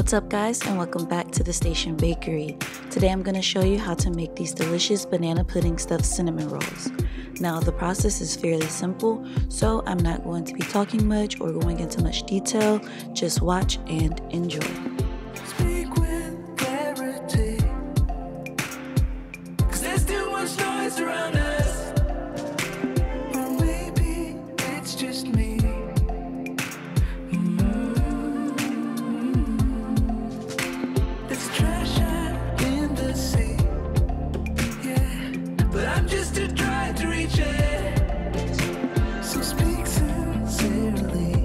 What's up guys, and welcome back to the Station Bakery. Today I'm going to show you how to make these delicious banana pudding stuffed cinnamon rolls. Now the process is fairly simple, so I'm not going to be talking much or going into much detail. Just watch and enjoy. Speak with clarity, 'cause there's too much noise around us. Or maybe it's just me. There's treasure in the sea, yeah, but I'm just too dry to reach it. So speak sincerely.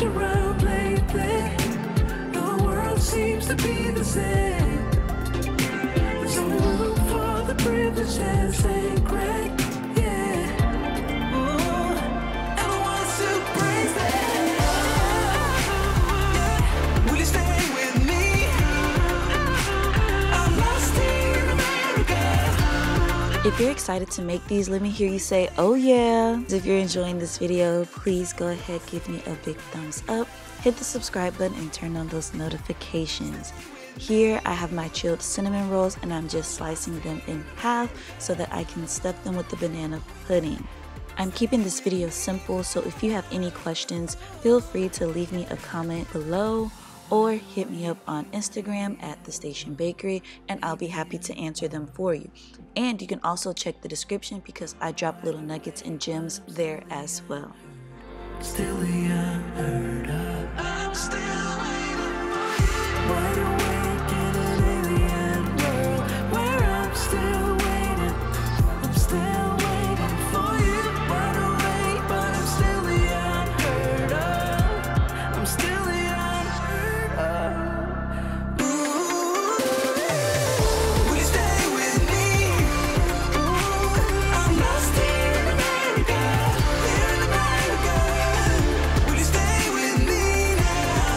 Around lately, the world seems to be the same. There's only room for the privileged and sacred, yeah. Ooh, and the ones who praise them. Yeah. Will you stay with me? I'm lost here in America. If you're excited to make these, let me hear you say, oh yeah. If you're enjoying this video, please go ahead, give me a big thumbs up, hit the subscribe button, and turn on those notifications. Here I have my chilled cinnamon rolls, and I'm just slicing them in half so that I can stuff them with the banana pudding. I'm keeping this video simple, so if you have any questions, feel free to leave me a comment below or hit me up on Instagram at The Station Bakery, and I'll be happy to answer them for you. And you can also check the description because I drop little nuggets and gems there as well. Still the unheard of. I'm still waiting. Wide awake in an alien world where I'm still waiting. I'm still waiting for you. Wide awake, but I'm still the unheard of. I'm still the unheard of. Ooh, will you stay with me? Ooh, I'm lost here in America. Here in America. Will you stay with me now?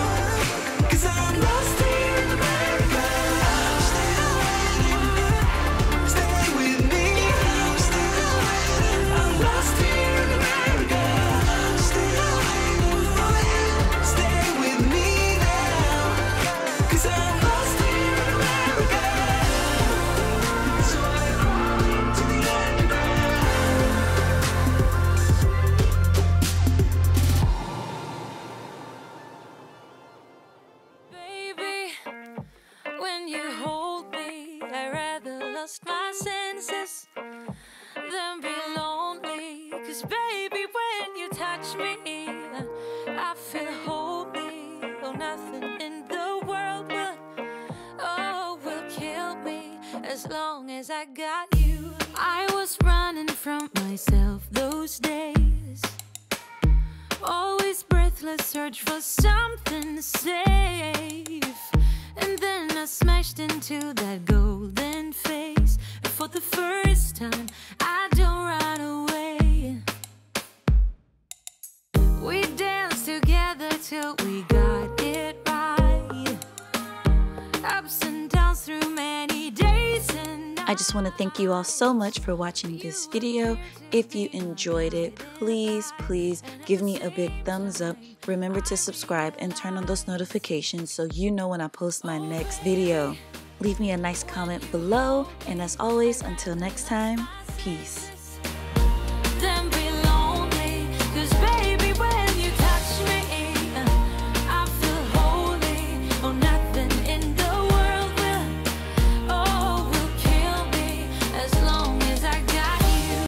'Cause I'm lost here in America. I'm still waiting. Stay with me. I'm still waiting. I'm lost here in America. I'm still waiting for you. Stay with me now. 'Cause I'm lost here in America. So I crawl into the underground. Baby, when you hold me, I rather lost my senses than be lonely. 'Cause baby, when you touch me, I feel holy. Oh, nothing in the world will kill me as long as I got you. I was running from myself those days, always breathless, search for something safe. And then I smashed into that golden face. And for the first time, I don't run away. We danced together till we got it right. Ups and downs through many days and I just want to thank you all so much for watching this video. If you enjoyed it, please give me a big thumbs up. Remember to subscribe and turn on those notifications so you know when I post my next video. Leave me a nice comment below, and as always, until next time, peace.